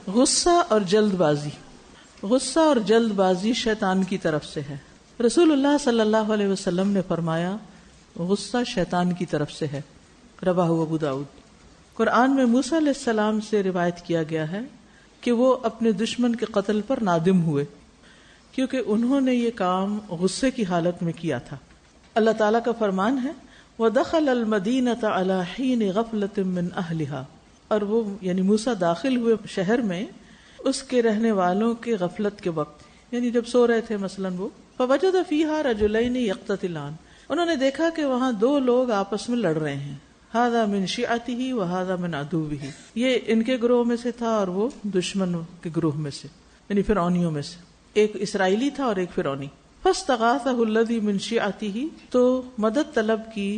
غصہ اور جلد بازی. غصہ اور جلد بازی شیطان کی طرف سے ہے. رسول اللہ صلی اللہ علیہ وسلم نے فرمایا غصہ شیطان کی طرف سے ہے. رواہ ابو داؤد. قرآن میں موسیٰ علیہ السلام سے روایت کیا گیا ہے کہ وہ اپنے دشمن کے قتل پر نادم ہوئے کیونکہ انہوں نے یہ کام غصے کی حالت میں کیا تھا. اللہ تعالیٰ کا فرمان ہے وَدَخَلَ الْمَدِينَةَ عَلَى حِينِ غَفْلَةٍ مِّنْ أَهْلِهَا، اور وہ یعنی موسیٰ داخل ہوئے شہر میں اس کے رہنے والوں کے غفلت کے وقت، یعنی جب سو رہے تھے مثلاً وہ. فَوَجَدَ فِيهَا رَجُلَيْنِ يَقْتَتِلَانِ، انہوں نے دیکھا کہ وہاں دو لوگ آپس میں لڑ رہے ہیں. هَذَا مِنْ شِيعَتِهِ وَهَذَا مِنْ عَدُوِّهِ، یہ ان کے گروہ میں سے تھا اور وہ دشمن کے گروہ میں سے، یعنی فرعونیوں میں سے. ایک اسرائیلی تھا اور ایک فرعونی. فَاسْتَغَاثَهُ الَّذِي مِنْ شِيعَتِهِ، تو مدد طلب کی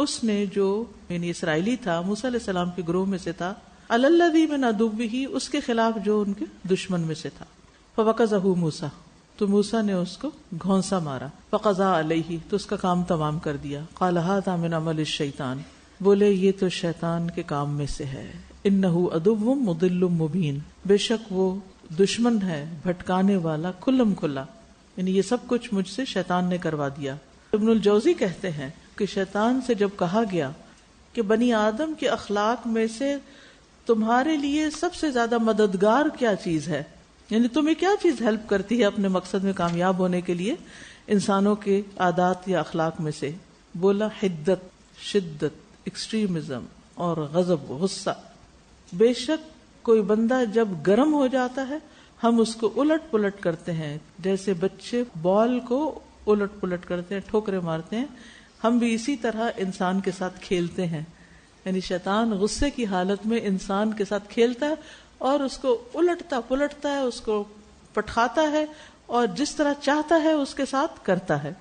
اس نے جو یعنی اسرائیلی تھا موسیٰ علیہ السلام کے گروہ میں سے تھا، عَلَى الَّذِي مِنْ عَدُوِّهِ، اس کے خلاف جو ان کے دشمن میں سے تھا. فَوَقَذَهُ موسیٰ، تو موسیٰ نے اس کو گھونسا مارا. فَقَضَى عَلَيْهِ، تو اس کا کام تمام کر دیا. قَالَ هَذَا مِنْ عَمَلِ الشَّيْطَانِ، بولے یہ تو شیطان کے کام میں سے ہے. إِنَّهُ عَدُوٌّ مُضِلٌّ مُبِينٌ، بے شک وہ دشمن ہے بھٹکانے والا کھلم کھلا، یعنی یہ سب کچھ مجھ سے شیطان نے کروا دیا. ابن الجوزی کہتے ہیں کہ شیطان سے جب کہا گیا کہ بنی آدم کے اخلاق میں سے تمہارے لیے سب سے زیادہ مددگار کیا چیز ہے، یعنی تمہیں کیا چیز ہیلپ کرتی ہے اپنے مقصد میں کامیاب ہونے کے لیے انسانوں کے عادات یا اخلاق میں سے، بولا حدت، شدت، ایکسٹریمزم اور غضب، غصہ. بے شک کوئی بندہ جب گرم ہو جاتا ہے ہم اس کو الٹ پلٹ کرتے ہیں، جیسے بچے بال کو الٹ پلٹ کرتے ہیں، ٹھوکریں مارتے ہیں، ہم بھی اسی طرح انسان کے ساتھ کھیلتے ہیں. یعنی شیطان غصے کی حالت میں انسان کے ساتھ کھیلتا ہے اور اس کو الٹتا پلٹتا ہے، اس کو پٹخاتا ہے اور جس طرح چاہتا ہے اس کے ساتھ کرتا ہے.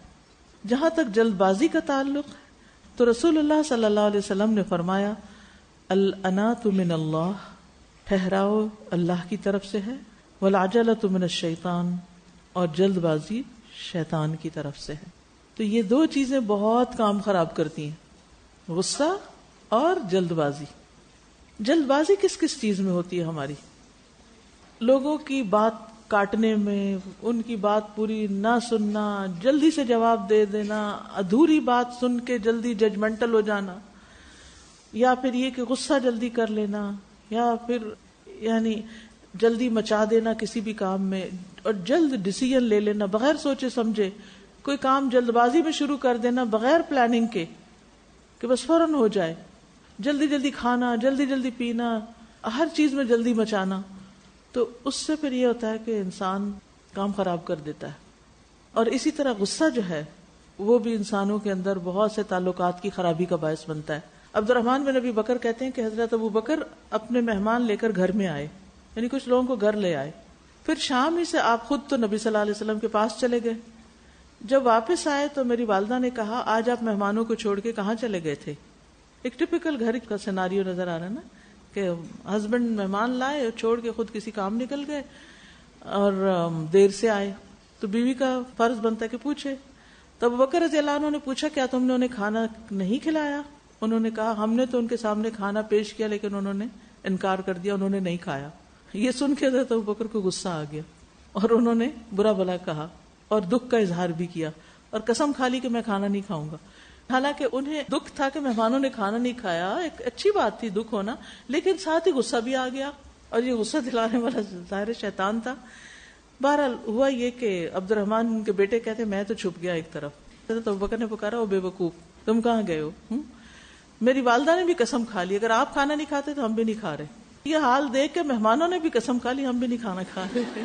جہاں تک جلد بازی کا تعلق تو رسول اللہ صلی اللہ علیہ وسلم نے فرمایا الانات من اللہ، ٹھہراؤ اللہ کی طرف سے ہے، والعجلۃ من الشیطان، اور جلد بازی شیطان کی طرف سے ہے. تو یہ دو چیزیں بہت کام خراب کرتی ہیں، غصہ اور جلد بازی. جلد بازی کس کس چیز میں ہوتی ہے ہماری؟ لوگوں کی بات کاٹنے میں، ان کی بات پوری نہ سننا، جلدی سے جواب دے دینا، ادھوری بات سن کے جلدی ججمنٹل ہو جانا، یا پھر یہ کہ غصہ جلدی کر لینا، یا پھر یعنی جلدی مچا دینا کسی بھی کام میں، اور جلد ڈیسیژن لے لینا بغیر سوچے سمجھے، کوئی کام جلد بازی میں شروع کر دینا بغیر پلاننگ کے کہ بس فوراً ہو جائے، جلدی جلدی کھانا، جلدی جلدی پینا، ہر چیز میں جلدی مچانا. تو اس سے پھر یہ ہوتا ہے کہ انسان کام خراب کر دیتا ہے. اور اسی طرح غصہ جو ہے وہ بھی انسانوں کے اندر بہت سے تعلقات کی خرابی کا باعث بنتا ہے. عبد الرحمن بن ابی بکر کہتے ہیں کہ حضرت ابو بکر اپنے مہمان لے کر گھر میں آئے، یعنی کچھ لوگوں کو گھر لے آئے، پھر شام ہی سے آپ خود تو نبی صلی اللہ علیہ وسلم کے پاس چلے گئے. جب واپس آئے تو میری والدہ نے کہا آج آپ مہمانوں کو چھوڑ کے کہاں چلے گئے تھے؟ ایک ٹپیکل گھر کا سیناریو نظر آ رہا ہے نا، کہ ہسبینڈ مہمان لائے اور چھوڑ کے خود کسی کام نکل گئے اور دیر سے آئے. تو بیوی کا فرض بنتا ہے کہ پوچھے. تو ابو بکر رضی اللہ عنہ نے پوچھا کیا تم نے انہیں کھانا نہیں کھلایا؟ انہوں نے کہا ہم نے تو ان کے سامنے کھانا پیش کیا لیکن انہوں نے انکار کر دیا، انہوں نے نہیں کھایا. یہ سن کے حضرت ابو بکر کو غصہ آ گیا اور انہوں نے برا بھلا کہا اور دکھ کا اظہار بھی کیا اور قسم کھا لی کہ میں کھانا نہیں کھاؤں گا. حالانکہ انہیں دکھ تھا کہ مہمانوں نے کھانا نہیں کھایا، ایک اچھی بات تھی دکھ ہونا، لیکن ساتھ ہی غصہ بھی آ گیا، اور یہ غصہ دلانے والا ظاہر شیطان تھا. بہرحال ہوا یہ کہ عبد الرحمن کے بیٹے کہتے میں تو چھپ گیا ایک طرف. حضرت ابوبکر نے پکارا او بے وقوف تم کہاں گئے ہو؟ میری والدہ نے بھی قسم کھا لی اگر آپ کھانا نہیں کھاتے تو ہم بھی نہیں کھا رہے. یہ حال دیکھ کے مہمانوں نے بھی قسم کھا لی ہم بھی نہیں کھانا کھا رہے.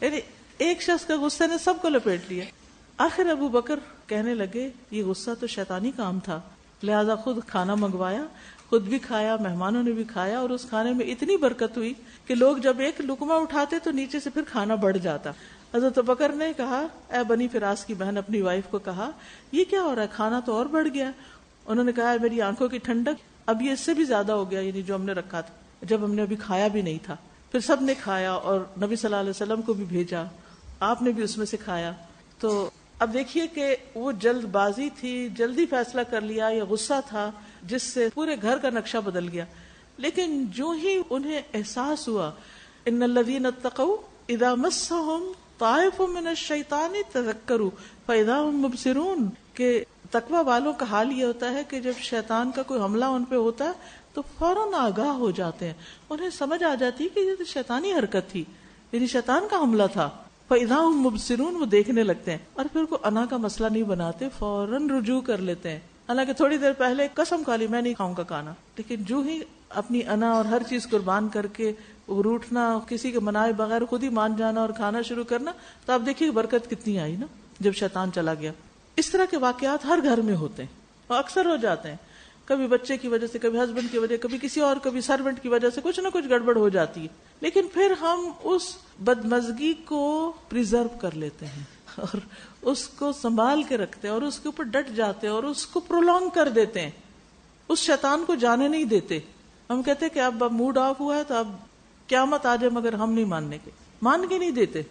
یعنی ایک شخص کا غصے نے سب کو لپیٹ لیا. آخر ابو بکر کہنے لگے یہ غصہ تو شیطانی کام تھا، لہذا خود کھانا منگوایا، خود بھی کھایا، مہمانوں نے بھی کھایا، اور اس کھانے میں اتنی برکت ہوئی کہ لوگ جب ایک لقمہ اٹھاتے تو نیچے سے پھر کھانا بڑھ جاتا. حضرت بکر نے کہا اے بنی فراس کی بہن اپنی وائف کو کہا یہ کیا ہو رہا ہے، کھانا تو اور بڑھ گیا. انہوں نے کہا میری آنکھوں کی ٹھنڈک، اب یہ اس سے بھی زیادہ ہو گیا، یعنی جو ہم نے رکھا تھا جب ہم نے ابھی کھایا بھی نہیں تھا. پھر سب نے کھایا اور نبی صلی اللہ علیہ وسلم کو بھی بھیجا، آپ نے بھی اس میں سے کھایا. تو اب دیکھیے کہ وہ جلد بازی تھی، جلدی فیصلہ کر لیا، یا غصہ تھا جس سے پورے گھر کا نقشہ بدل گیا. لیکن جو ہی انہیں احساس ہوا ان الذین اتقوا اذا مسهم طائف من الشیطان تذکروا فاذا هم مبصرون، کہ تقوی والوں کا حال یہ ہوتا ہے کہ جب شیطان کا کوئی حملہ ان پہ ہوتا ہے تو فوراً آگاہ ہو جاتے ہیں، انہیں سمجھ آ جاتی ہے کہ یہ تو شیطانی حرکت تھی، یعنی شیطان کا حملہ تھا. فاذا هم مبصرون، وہ دیکھنے لگتے ہیں اور پھر کو انا کا مسئلہ نہیں بناتے، فوراً رجوع کر لیتے ہیں. حالانکہ تھوڑی دیر پہلے قسم کھا لی میں نہیں کھاؤں گا کھانا، لیکن جو ہی اپنی انا اور ہر چیز قربان کر کے روٹنا، کسی کے منائے بغیر خود ہی مان جانا اور کھانا شروع کرنا، تو آپ دیکھیے برکت کتنی آئی نا جب شیطان چلا گیا. اس طرح کے واقعات ہر گھر میں ہوتے ہیں اور اکثر ہو جاتے ہیں. کبھی بچے کی وجہ سے، کبھی ہسبینڈ کی وجہ، کبھی کسی اور، کبھی سرونٹ کی وجہ سے کچھ نہ کچھ گڑبڑ ہو جاتی ہے، لیکن پھر ہم اس بدمزگی کو پریزرو کر لیتے ہیں اور اس کو سنبھال کے رکھتے ہیں اور اس کے اوپر ڈٹ جاتے ہیں اور اس کو پرولونگ کر دیتے ہیں، اس شیطان کو جانے نہیں دیتے. ہم کہتے ہیں کہ اب موڈ آف ہوا ہے تو اب قیامت آ جائے، مگر ہم نہیں مان کے نہیں دیتے.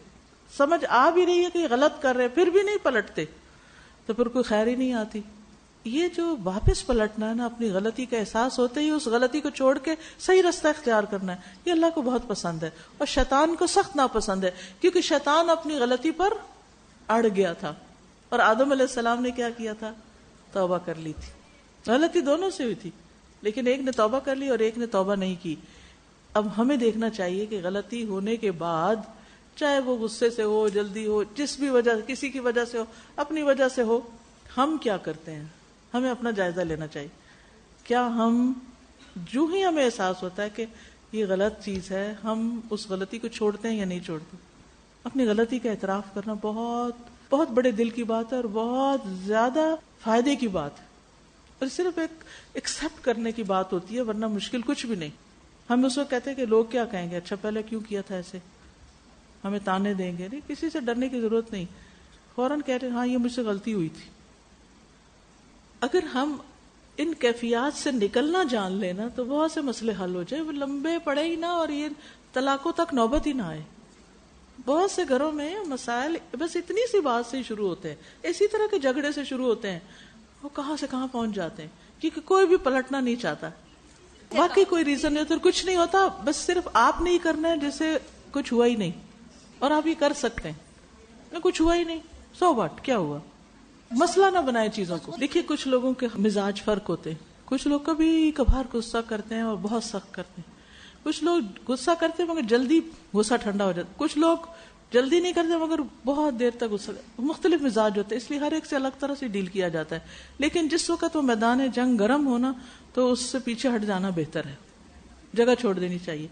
سمجھ آ بھی رہی ہے کہ غلط کر رہے پھر بھی نہیں پلٹتے، تو پھر کوئی خیر ہی نہیں آتی. یہ جو واپس پلٹنا ہے نا، اپنی غلطی کا احساس ہوتے ہی اس غلطی کو چھوڑ کے صحیح رستہ اختیار کرنا ہے، یہ اللہ کو بہت پسند ہے اور شیطان کو سخت ناپسند ہے، کیونکہ شیطان اپنی غلطی پر اڑ گیا تھا اور آدم علیہ السلام نے کیا کیا تھا؟ توبہ کر لی تھی. غلطی دونوں سے ہوئی تھی، لیکن ایک نے توبہ کر لی اور ایک نے توبہ نہیں کی. اب ہمیں دیکھنا چاہیے کہ غلطی ہونے کے بعد، چاہے وہ غصے سے ہو، جلدی ہو، جس بھی وجہ، کسی کی وجہ سے ہو، اپنی وجہ سے ہو، ہم کیا کرتے ہیں. ہمیں اپنا جائزہ لینا چاہیے. کیا ہم جو ہی ہمیں احساس ہوتا ہے کہ یہ غلط چیز ہے، ہم اس غلطی کو چھوڑتے ہیں یا نہیں چھوڑتے؟ اپنی غلطی کا اعتراف کرنا بہت بہت بڑے دل کی بات ہے اور بہت زیادہ فائدے کی بات ہے، اور صرف ایک ایکسپٹ کرنے کی بات ہوتی ہے، ورنہ مشکل کچھ بھی نہیں. ہم اس وقت کہتے ہیں کہ لوگ کیا کہیں گے، اچھا پہلے کیوں کیا تھا ایسے، ہمیں تانے دیں گے. نہیں، کسی سے ڈرنے کی ضرورت نہیں، فوراً کہہ رہے ہاں یہ مجھ سے غلطی ہوئی تھی. اگر ہم ان کیفیات سے نکلنا جان لینا تو بہت سے مسئلے حل ہو جائے، وہ لمبے پڑے ہی نہ اور یہ طلاقوں تک نوبت ہی نہ آئے. بہت سے گھروں میں مسائل بس اتنی سی بات سے شروع ہوتے ہیں، اسی طرح کے جھگڑے سے شروع ہوتے ہیں، وہ کہاں سے کہاں پہنچ جاتے ہیں، کیونکہ کوئی بھی پلٹنا نہیں چاہتا. واقعی کوئی ریزن نہیں ہوتا، کچھ نہیں ہوتا، بس صرف آپ نہیں کرنا ہے جیسے کچھ ہوا ہی نہیں، اور آپ یہ کر سکتے ہیں، کچھ ہوا ہی نہیں، سو واٹ، کیا ہوا. مسئلہ نہ بنائے چیزوں کو. دیکھیے کچھ لوگوں کے مزاج فرق ہوتے ہیں، کچھ لوگ کبھی کبھار غصہ کرتے ہیں اور بہت سخت کرتے ہیں، کچھ لوگ غصہ کرتے ہیں مگر جلدی غصہ ٹھنڈا ہو جاتا، کچھ لوگ جلدی نہیں کرتے مگر بہت دیر تک غصہ. مختلف مزاج ہوتے ہیں، اس لیے ہر ایک سے الگ طرح سے ڈیل کیا جاتا ہے. لیکن جس وقت وہ میدان جنگ گرم ہونا تو اس سے پیچھے ہٹ جانا بہتر ہے، جگہ چھوڑ دینی چاہیے.